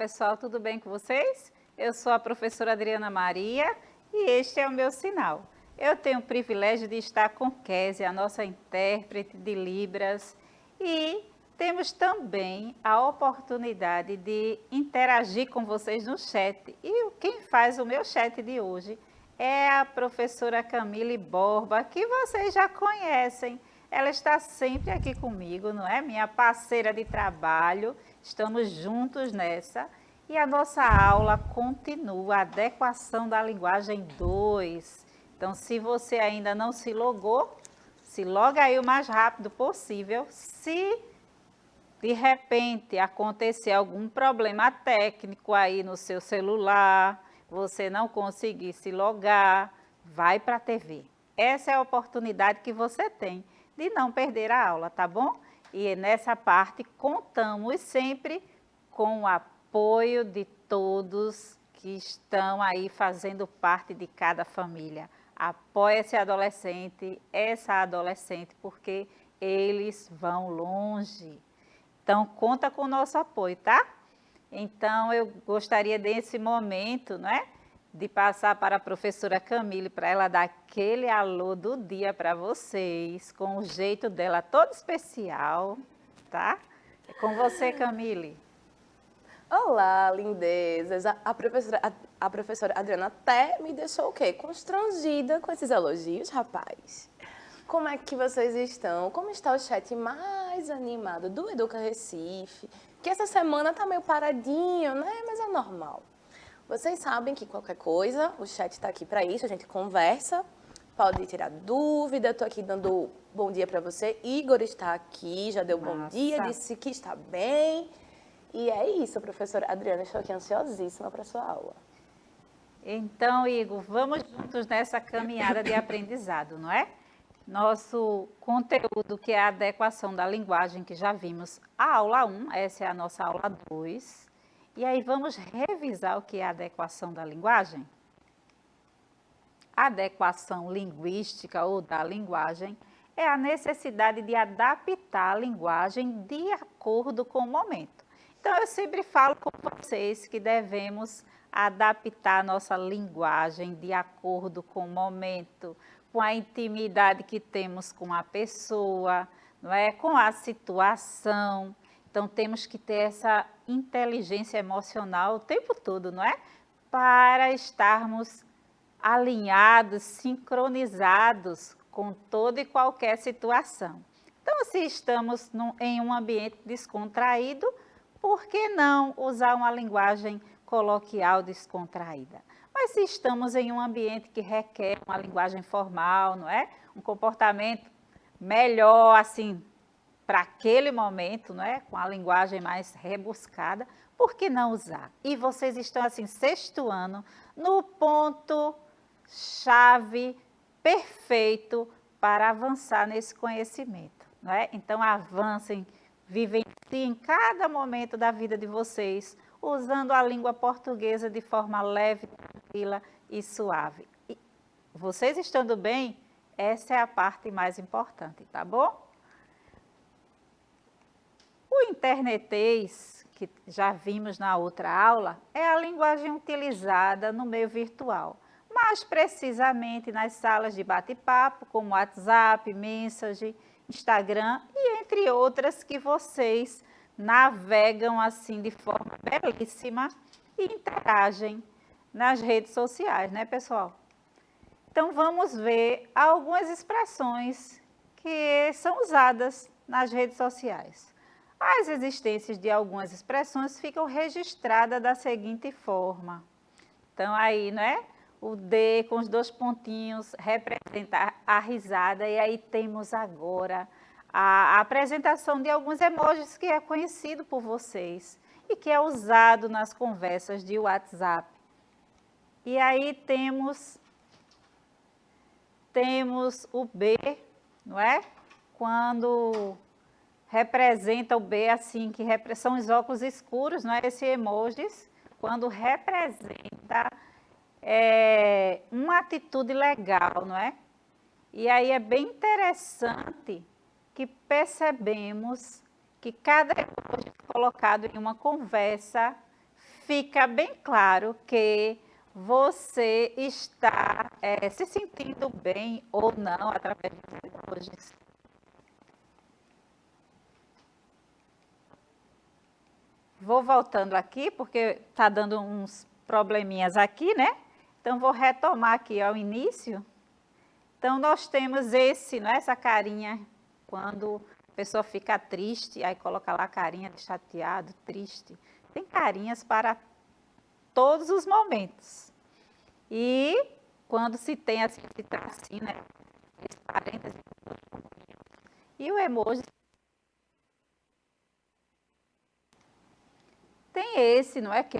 pessoal, tudo bem com vocês? Eu sou a professora Adriana Maria e este é o meu sinal. Eu tenho o privilégio de estar com Kézia, a nossa intérprete de Libras, e temos também a oportunidade de interagir com vocês no chat. E quem faz o meu chat de hoje é a professora Camille Borba, que vocês já conhecem. Ela está sempre aqui comigo, não é? Minha parceira de trabalho. Estamos juntos nessa. E a nossa aula continua, a adequação da linguagem 2. Então, se você ainda não se logou, se loga aí o mais rápido possível. Se de repente acontecer algum problema técnico aí no seu celular, você não conseguir se logar, vai para a TV. Essa é a oportunidade que você tem de não perder a aula, tá bom? E nessa parte contamos sempre com o apoio de todos que estão aí fazendo parte de cada família. Apoie esse adolescente, essa adolescente, porque eles vão longe. Então, conta com o nosso apoio, tá? Então, eu gostaria desse momento, né, de passar para a professora Camille, para ela dar aquele alô do dia para vocês, com o jeito dela todo especial, tá? É com você, Camille. Olá, lindezas. A professora Adriana até me deixou o quê? Constrangida com esses elogios, rapaz. Como é que vocês estão? Como está o chat mais animado do Educa Recife? Que essa semana tá meio paradinho, né? Mas é normal. Vocês sabem que qualquer coisa, o chat está aqui para isso, a gente conversa, pode tirar dúvida. Estou aqui dando bom dia para você. Igor está aqui, já deu bom dia, disse que está bem. E é isso, professora Adriana, estou aqui ansiosíssima para a sua aula. Então, Igor, vamos juntos nessa caminhada de aprendizado, não é? Nosso conteúdo, que é a adequação da linguagem, que já vimos a aula 1, essa é a nossa aula 2. E aí vamos revisar o que é a adequação da linguagem? A adequação linguística ou da linguagem é a necessidade de adaptar a linguagem de acordo com o momento. Então, eu sempre falo com vocês que devemos adaptar a nossa linguagem de acordo com o momento, com a intimidade que temos com a pessoa, não é? Com a situação. Então, temos que ter essa inteligência emocional o tempo todo, não é? Para estarmos alinhados, sincronizados com toda e qualquer situação. Então, se estamos em um ambiente descontraído, por que não usar uma linguagem coloquial descontraída? Mas se estamos em um ambiente que requer uma linguagem formal, não é? Um comportamento melhor, assim, para aquele momento, não é? Com a linguagem mais rebuscada, por que não usar? E vocês estão, assim, sexto ano, no ponto chave perfeito para avançar nesse conhecimento, não é? Então, avancem, vivenciem cada momento da vida de vocês, usando a língua portuguesa de forma leve, tranquila e suave. E vocês estando bem, essa é a parte mais importante, tá bom? O internetês, que já vimos na outra aula, é a linguagem utilizada no meio virtual, mais precisamente nas salas de bate-papo, como WhatsApp, Message, Instagram e entre outras que vocês navegam assim de forma belíssima e interagem nas redes sociais, né, pessoal? Então, vamos ver algumas expressões que são usadas nas redes sociais. As existências de algumas expressões ficam registradas da seguinte forma. Então, aí, não é? O D com os dois pontinhos representa a risada, e aí temos agora a apresentação de alguns emojis que é conhecido por vocês e que é usado nas conversas de WhatsApp. E aí temos o B, não é? Quando representa o B assim, que são os óculos escuros, não é? Esse emojis, quando representa uma atitude legal, não é? E aí é bem interessante que percebemos que cada emoji colocado em uma conversa fica bem claro que você está se sentindo bem ou não através dos emojis. Vou voltando aqui, porque está dando uns probleminhas aqui, né? Então, vou retomar aqui ao início. Então, nós temos essa carinha, quando a pessoa fica triste, aí coloca lá a carinha de chateado, triste. Tem carinhas para todos os momentos. E quando se tem esse tracinho, né? Esse parênteses. E o emoji tem esse, não é? Que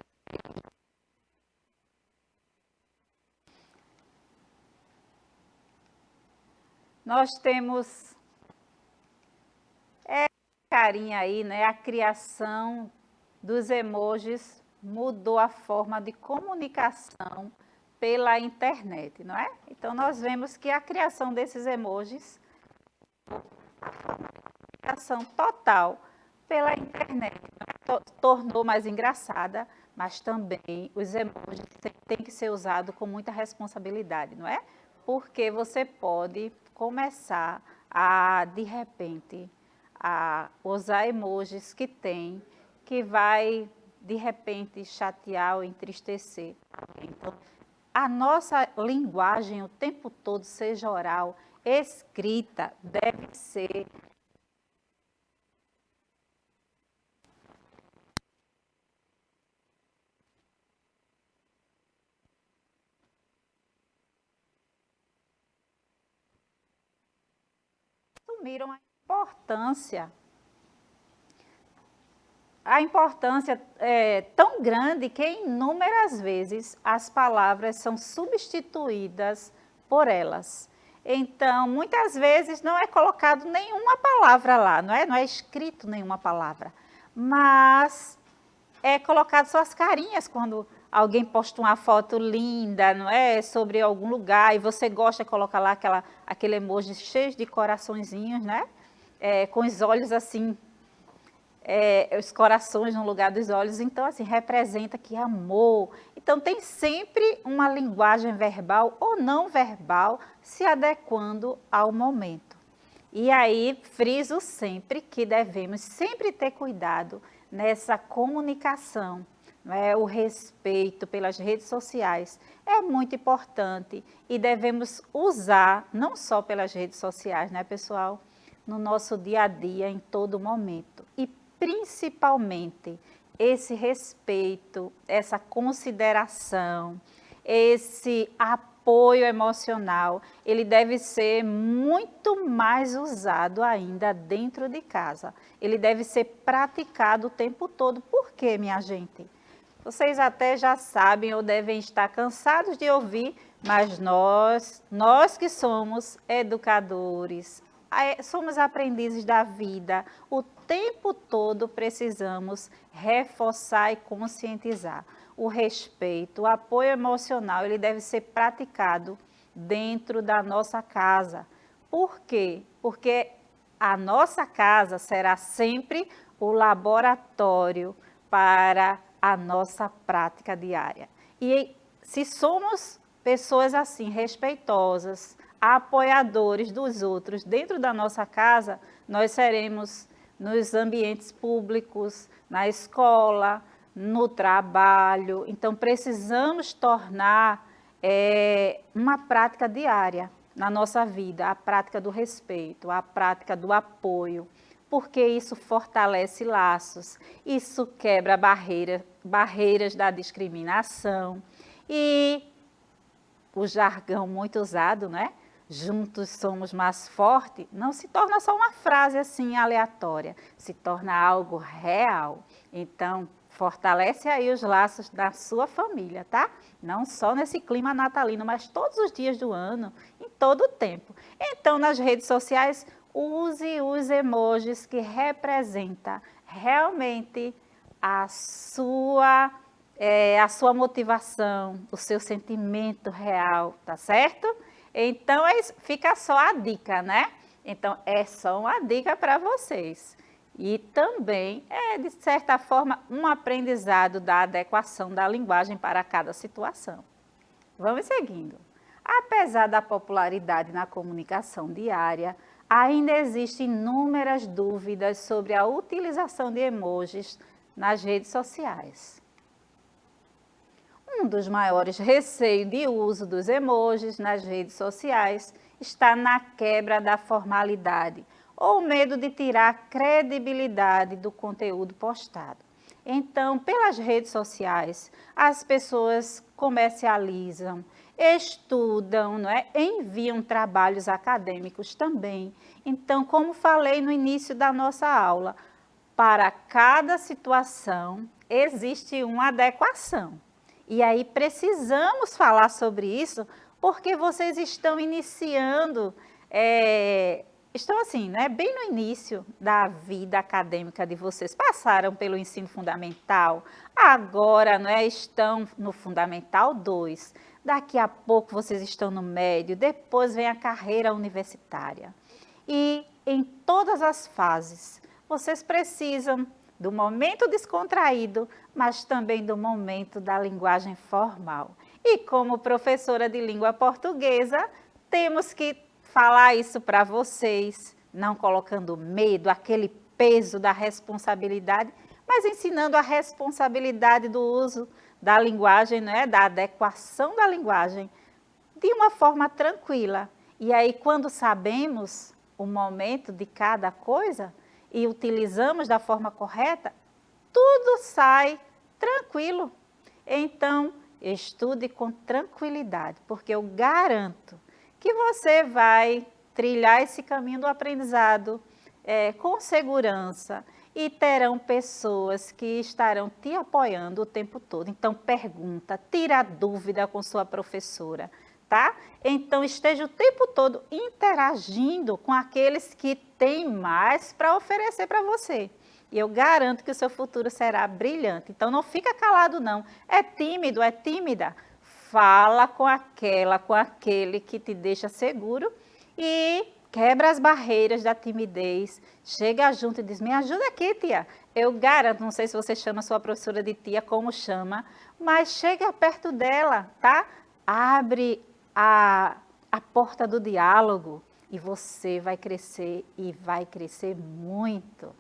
nós temos carinha aí, né? A criação dos emojis mudou a forma de comunicação pela internet, não é? Então, nós vemos que a criação desses emojis, a forma de comunicação total pela internet, tornou mais engraçada, mas também os emojis têm que ser usados com muita responsabilidade, não é? Porque você pode começar a, de repente, a usar emojis que vai, de repente, chatear ou entristecer. Então, a nossa linguagem o tempo todo, seja oral, escrita, deve ser assumiram a importância é tão grande que inúmeras vezes as palavras são substituídas por elas. Então, muitas vezes não é colocado nenhuma palavra lá, não é escrito nenhuma palavra, mas é colocado só as carinhas quando alguém posta uma foto linda, não é, sobre algum lugar e você gosta de colocar lá aquele emoji cheio de coraçõezinhos, né? Com os olhos assim, os corações no lugar dos olhos, então assim, representa que amor. Então tem sempre uma linguagem verbal ou não verbal se adequando ao momento. E aí, friso sempre que devemos sempre ter cuidado nessa comunicação, não é? O respeito pelas redes sociais é muito importante e devemos usar, não só pelas redes sociais, né, pessoal? No nosso dia a dia, em todo momento. E principalmente esse respeito, essa consideração, esse apoio emocional, ele deve ser muito mais usado ainda dentro de casa. Ele deve ser praticado o tempo todo. Por quê, minha gente? Vocês até já sabem ou devem estar cansados de ouvir, mas nós que somos educadores, somos aprendizes da vida, o tempo todo precisamos reforçar e conscientizar. O respeito, o apoio emocional, ele deve ser praticado dentro da nossa casa. Por quê? Porque a nossa casa será sempre o laboratório para a nossa prática diária. E se somos pessoas assim, respeitosas, apoiadores dos outros dentro da nossa casa, nós seremos nos ambientes públicos, na escola, no trabalho. Então, precisamos tornar uma prática diária na nossa vida, a prática do respeito, a prática do apoio, porque isso fortalece laços, isso quebra barreiras da discriminação e o jargão muito usado, né? Juntos somos mais fortes, não se torna só uma frase assim aleatória, se torna algo real. Então, fortalece aí os laços da sua família, tá? Não só nesse clima natalino, mas todos os dias do ano, em todo o tempo. Então, nas redes sociais, use os emojis que representam realmente a sua motivação, o seu sentimento real, tá certo? Então, fica só a dica, né? Então, é só uma dica para vocês. E também é, de certa forma, um aprendizado da adequação da linguagem para cada situação. Vamos seguindo. Apesar da popularidade na comunicação diária, ainda existem inúmeras dúvidas sobre a utilização de emojis nas redes sociais. Um dos maiores receios de uso dos emojis nas redes sociais está na quebra da formalidade ou medo de tirar a credibilidade do conteúdo postado. Então, pelas redes sociais, as pessoas comercializam, estudam, não é? Enviam trabalhos acadêmicos também. Então, como falei no início da nossa aula, para cada situação existe uma adequação. E aí precisamos falar sobre isso, porque vocês estão iniciando, estão assim, né, bem no início da vida acadêmica de vocês. Passaram pelo ensino fundamental, agora, né, estão no Fundamental 2. Daqui a pouco vocês estão no médio, depois vem a carreira universitária. E em todas as fases, vocês precisam do momento descontraído, mas também do momento da linguagem formal. E como professora de língua portuguesa, temos que falar isso para vocês, não colocando medo, aquele peso da responsabilidade, mas ensinando a responsabilidade do uso da linguagem, né, da adequação da linguagem, de uma forma tranquila. E aí, quando sabemos o momento de cada coisa e utilizamos da forma correta, tudo sai tranquilo. Então, estude com tranquilidade, porque eu garanto que você vai trilhar esse caminho do aprendizado com segurança e terão pessoas que estarão te apoiando o tempo todo. Então, pergunta, tira dúvida com sua professora, tá? Então, esteja o tempo todo interagindo com aqueles que têm mais para oferecer para você. E eu garanto que o seu futuro será brilhante. Então, não fica calado, não. É tímido, é tímida? Fala com aquele que te deixa seguro e quebra as barreiras da timidez. Chega junto e diz, me ajuda aqui, tia. Eu garanto, não sei se você chama sua professora de tia, como chama, mas chega perto dela, tá? Abre a porta do diálogo e você vai crescer e vai crescer muito.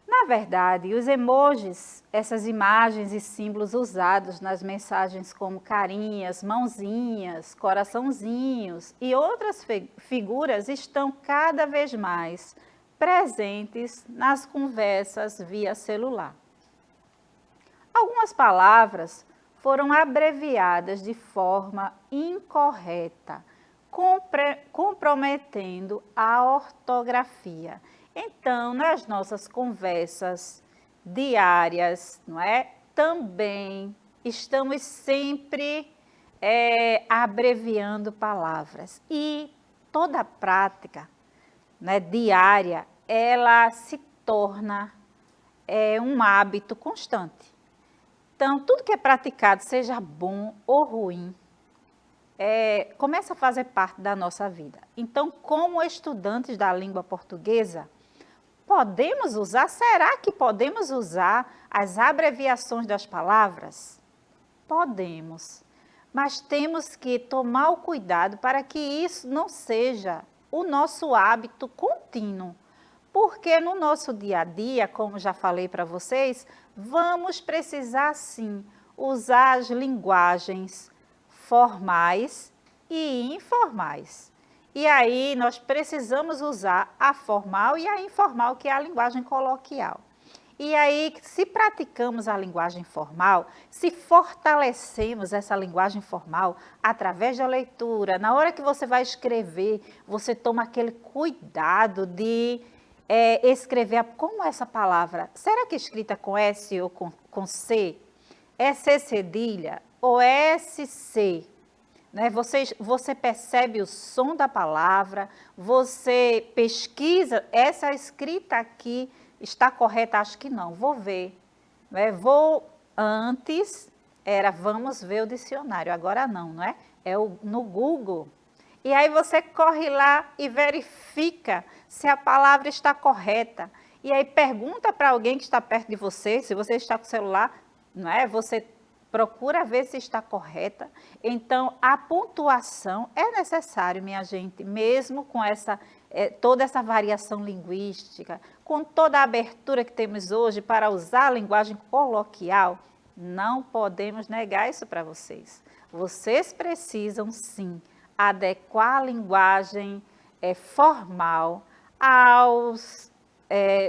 Na verdade, os emojis, essas imagens e símbolos usados nas mensagens como carinhas, mãozinhas, coraçãozinhos e outras figuras estão cada vez mais presentes nas conversas via celular. Algumas palavras foram abreviadas de forma incorreta, comprometendo a ortografia. Então, nas nossas conversas diárias, não é? Também estamos sempre abreviando palavras. E toda prática, né, diária, ela se torna um hábito constante. Então, tudo que é praticado, seja bom ou ruim, começa a fazer parte da nossa vida. Então, como estudantes da língua portuguesa, podemos usar, será que podemos usar as abreviações das palavras? Podemos, mas temos que tomar o cuidado para que isso não seja o nosso hábito contínuo. Porque no nosso dia a dia, como já falei para vocês, vamos precisar sim usar as linguagens formais e informais. E aí nós precisamos usar a formal e a informal, que é a linguagem coloquial. E aí, se praticamos a linguagem formal, se fortalecemos essa linguagem formal através da leitura, na hora que você vai escrever, você toma aquele cuidado de escrever como essa palavra. Será que é escrita com S ou com C? É C cedilha ou SC? Né? Você percebe o som da palavra, você pesquisa, essa escrita aqui está correta? Acho que não, vou ver. Né? Antes era vamos ver o dicionário, agora não, não é? No Google. E aí você corre lá e verifica se a palavra está correta. E aí pergunta para alguém que está perto de você, se você está com o celular, não é? Você procura ver se está correta. Então, a pontuação é necessário, minha gente, mesmo com toda essa variação linguística, com toda a abertura que temos hoje para usar a linguagem coloquial, não podemos negar isso para vocês. Vocês precisam, sim, adequar a linguagem formal aos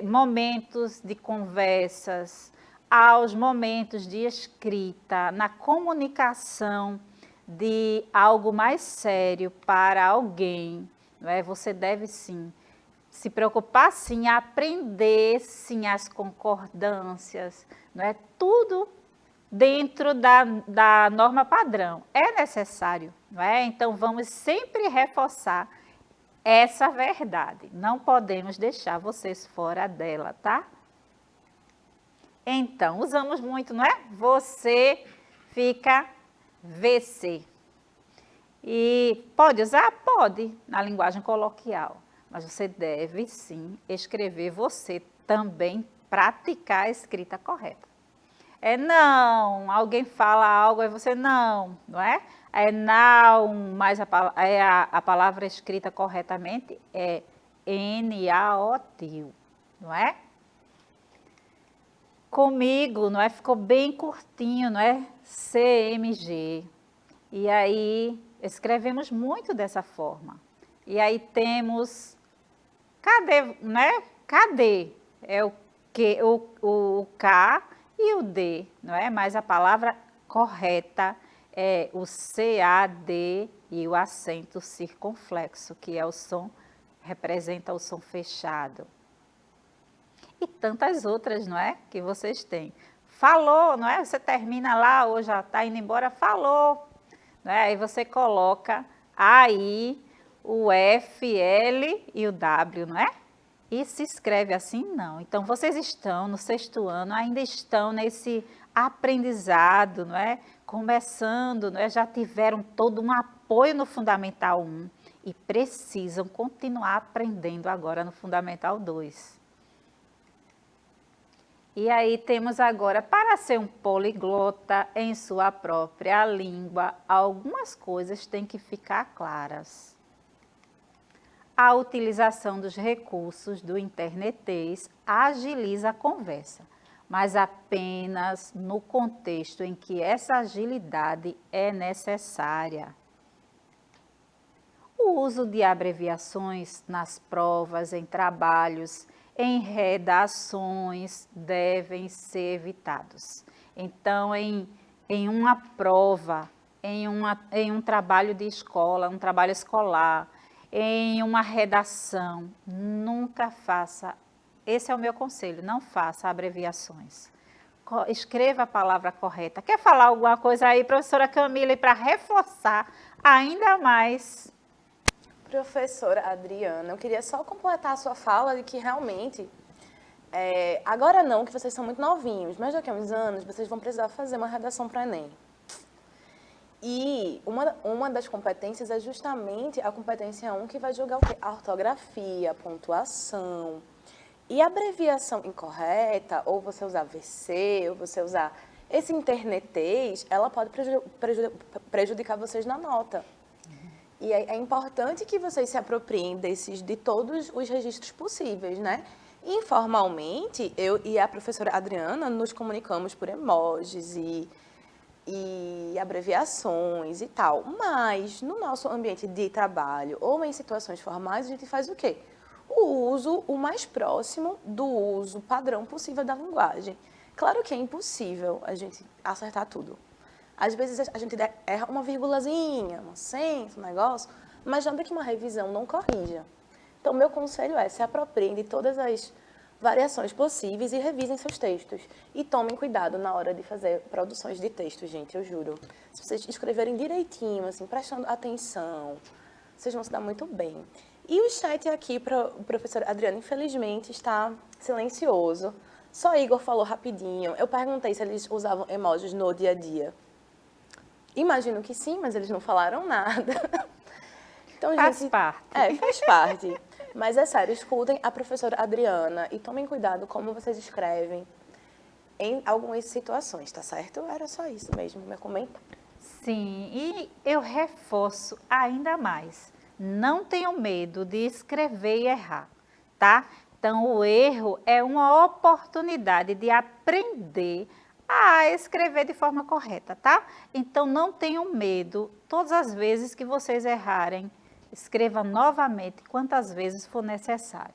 momentos de conversas, aos momentos de escrita, na comunicação de algo mais sério para alguém, não é? Você deve sim se preocupar sim, aprender sim as concordâncias, não é? Tudo dentro da norma padrão. É necessário, não é? Então vamos sempre reforçar essa verdade. Não podemos deixar vocês fora dela, tá? Então, usamos muito, não é? Você fica VC. E pode usar? Pode, na linguagem coloquial. Mas você deve, sim, escrever você também, praticar a escrita correta. Não, alguém fala algo, aí você não é? Não, mas a palavra escrita corretamente é N-A-O-T, não é? Comigo, não é? Ficou bem curtinho, não é? CMG. E aí, escrevemos muito dessa forma. E aí temos, cadê, né? Cadê? É o K e o D, não é? Mas a palavra correta é o CAD e o acento circunflexo, que é o som, representa o som fechado. E tantas outras, não é? Que vocês têm. Falou, não é? Você termina lá ou já está indo embora, falou. Não é? Aí você coloca aí o F, L e o W, não é? E se escreve assim, não. Então, vocês estão no 6º ano, ainda estão nesse aprendizado, não é? Começando, não é? Já tiveram todo um apoio no Fundamental 1 e precisam continuar aprendendo agora no Fundamental 2. E aí temos agora, para ser um poliglota em sua própria língua, algumas coisas têm que ficar claras. A utilização dos recursos do internetês agiliza a conversa, mas apenas no contexto em que essa agilidade é necessária. O uso de abreviações nas provas, em trabalhos, em redações devem ser evitados. Então, em uma prova, em um trabalho de escola, um trabalho escolar, em uma redação, nunca faça, esse é o meu conselho, não faça abreviações. Escreva a palavra correta. Quer falar alguma coisa aí, professora Camila, para reforçar ainda mais? Professora Adriana, eu queria só completar a sua fala de que realmente, agora não, que vocês são muito novinhos, mas daqui a uns anos vocês vão precisar fazer uma redação para o Enem. E uma das competências é justamente a competência 1, que vai julgar o quê? A ortografia, a pontuação. E a abreviação incorreta, ou você usar VC, ou você usar esse internetês, ela pode prejudicar vocês na nota. E é importante que vocês se apropriem de todos os registros possíveis, né? Informalmente, eu e a professora Adriana nos comunicamos por emojis e abreviações e tal. Mas, no nosso ambiente de trabalho ou em situações formais, a gente faz o quê? O uso o mais próximo do uso padrão possível da linguagem. Claro que é impossível a gente acertar tudo. Às vezes a gente erra uma vírgulazinha, um acento, um negócio, mas nada que uma revisão não corrija. Então, meu conselho é: se apropriem de todas as variações possíveis e revisem seus textos. E tomem cuidado na hora de fazer produções de texto, gente, eu juro. Se vocês escreverem direitinho, assim, prestando atenção, vocês vão se dar muito bem. E o chat aqui para o professor Adriano, infelizmente, está silencioso. Só Igor falou rapidinho. Eu perguntei se eles usavam emojis no dia a dia. Imagino que sim, mas eles não falaram nada. Então, Faz gente, parte. faz parte. Mas é sério, escutem a professora Adriana e tomem cuidado como vocês escrevem em algumas situações, tá certo? Era só isso mesmo, meu comentário. Sim, e eu reforço ainda mais. Não tenham medo de escrever e errar, tá? Então, o erro é uma oportunidade de aprender a escrever de forma correta, tá? Então, não tenham medo. Todas as vezes que vocês errarem, escreva novamente quantas vezes for necessário.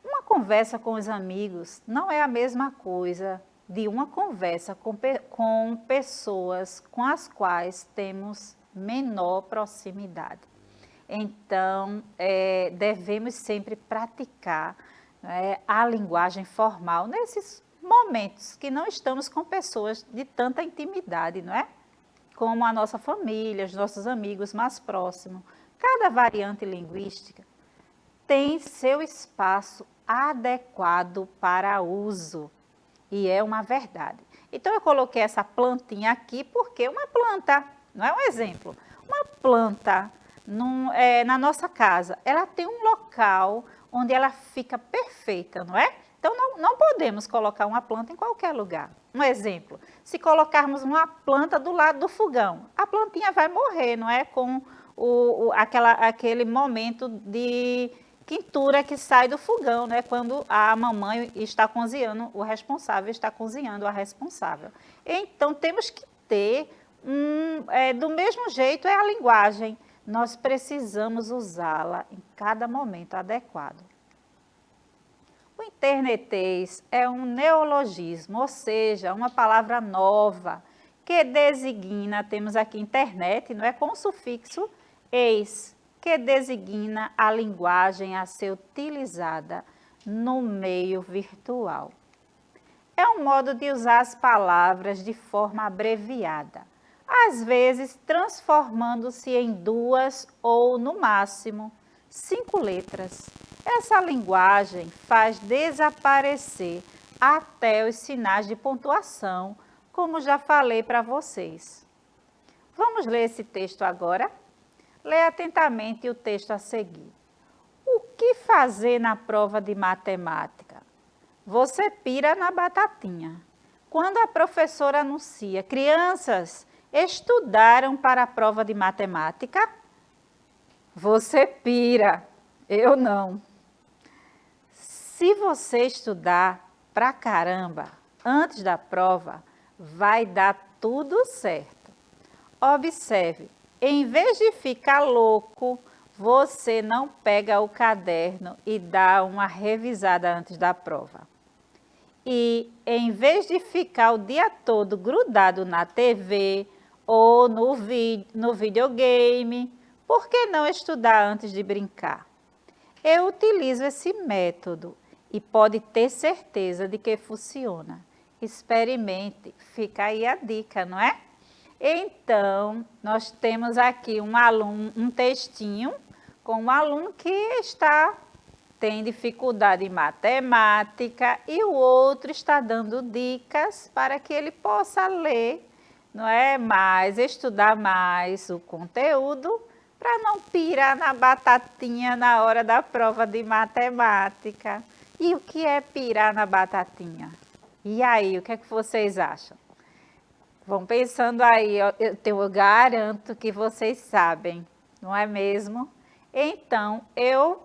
Uma conversa com os amigos não é a mesma coisa de uma conversa com pessoas com as quais temos menor proximidade. Então, devemos sempre praticar a linguagem formal nesses momentos que não estamos com pessoas de tanta intimidade, não é? Como a nossa família, os nossos amigos mais próximos. Cada variante linguística tem seu espaço adequado para uso. E é uma verdade. Então, eu coloquei essa plantinha aqui porque uma planta, não é um exemplo, uma planta na nossa casa, ela tem um local onde ela fica perfeita, não é? Então, não podemos colocar uma planta em qualquer lugar. Um exemplo, se colocarmos uma planta do lado do fogão, a plantinha vai morrer, não é? Com aquele momento de quintura que sai do fogão, né? Quando a mamãe está cozinhando, o responsável está cozinhando a responsável. Então, temos que ter, do mesmo jeito, é a linguagem. Nós precisamos usá-la em cada momento adequado. O internetês é um neologismo, ou seja, uma palavra nova que designa, temos aqui internet, não é, com o sufixo eis, que designa a linguagem a ser utilizada no meio virtual. É um modo de usar as palavras de forma abreviada, às vezes transformando-se em 2 ou, no máximo, 5 letras. Essa linguagem faz desaparecer até os sinais de pontuação, como já falei para vocês. Vamos ler esse texto agora? Leia atentamente o texto a seguir. O que fazer na prova de matemática? Você pira na batatinha. Quando a professora anuncia, crianças, estudaram para a prova de matemática? Você pira, eu não. Se você estudar pra caramba antes da prova, vai dar tudo certo. Observe. Em vez de ficar louco, você não pega o caderno e dá uma revisada antes da prova. E, em vez de ficar o dia todo grudado na TV ou no videogame, por que não estudar antes de brincar? Eu utilizo esse método e pode ter certeza de que funciona. Experimente, fica aí a dica, não é? Então, nós temos aqui um textinho com um aluno que tem dificuldade em matemática e o outro está dando dicas para que ele possa ler, não é? Estudar mais o conteúdo para não pirar na batatinha na hora da prova de matemática. E o que é pirar na batatinha? E aí, o que é que vocês acham? Vão pensando aí, eu garanto que vocês sabem, não é mesmo? Então, eu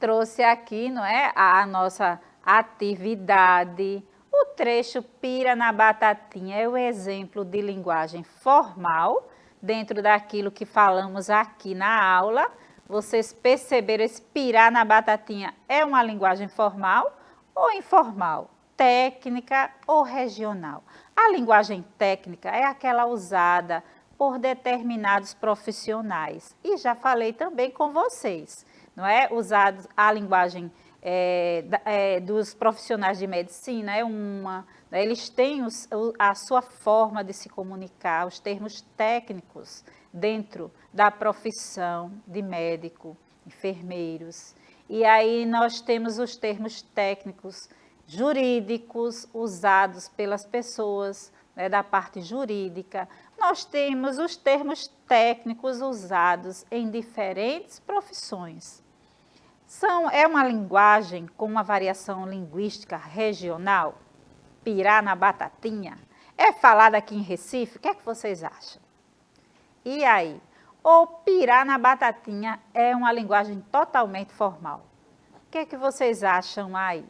trouxe aqui, não é, a nossa atividade. O trecho pira na batatinha é o exemplo de linguagem formal, dentro daquilo que falamos aqui na aula. Vocês perceberam, esse pirar na batatinha é uma linguagem formal ou informal? Técnica ou regional? A linguagem técnica é aquela usada por determinados profissionais. E já falei também com vocês, não é? Usados a linguagem dos profissionais de medicina é uma, né? Eles têm a sua forma de se comunicar, os termos técnicos dentro da profissão de médico, enfermeiros. E aí nós temos os termos técnicos jurídicos usados pelas pessoas, né, da parte jurídica. nós temos os termos técnicos usados em diferentes profissões. É uma linguagem com uma variação linguística regional? Pirar na batatinha? É falada aqui em Recife? O que é que vocês acham? E aí? Ou pirar na batatinha é uma linguagem totalmente formal? O que é que vocês acham aí?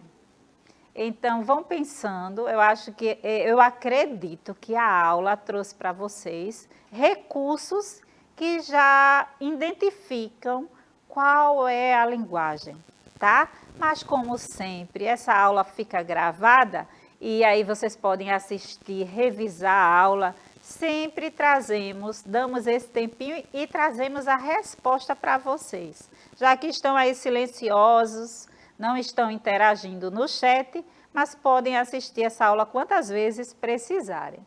Então, vão pensando, eu acredito que a aula trouxe para vocês recursos que já identificam qual é a linguagem, tá? Mas, como sempre, essa aula fica gravada e aí vocês podem assistir, revisar a aula. Sempre damos esse tempinho e trazemos a resposta para vocês. Já que estão aí silenciosos, não estão interagindo no chat, mas podem assistir essa aula quantas vezes precisarem.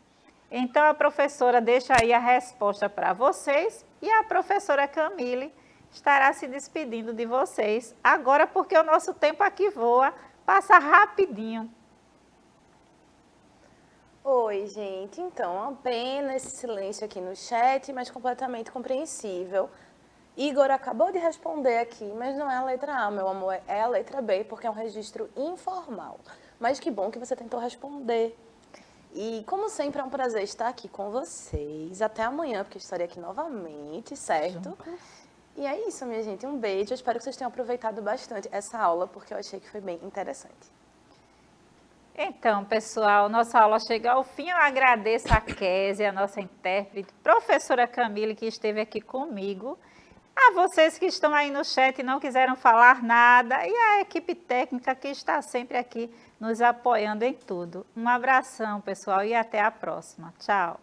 Então, a professora deixa aí a resposta para vocês e a professora Camille estará se despedindo de vocês agora, porque o nosso tempo aqui voa, passa rapidinho. Oi, gente. Então, apenas esse silêncio aqui no chat, mas completamente compreensível. Igor acabou de responder aqui, mas não é a letra A, meu amor, é a letra B, porque é um registro informal. Mas que bom que você tentou responder. E, como sempre, é um prazer estar aqui com vocês. Até amanhã, porque eu estarei aqui novamente, certo? E é isso, minha gente. Um beijo. Eu espero que vocês tenham aproveitado bastante essa aula, porque eu achei que foi bem interessante. Então, pessoal, nossa aula chega ao fim. Eu agradeço a Kézia, a nossa intérprete, professora Camille, que esteve aqui comigo. A vocês que estão aí no chat e não quiseram falar nada. E a equipe técnica que está sempre aqui nos apoiando em tudo. Um abração, pessoal, e até a próxima. Tchau.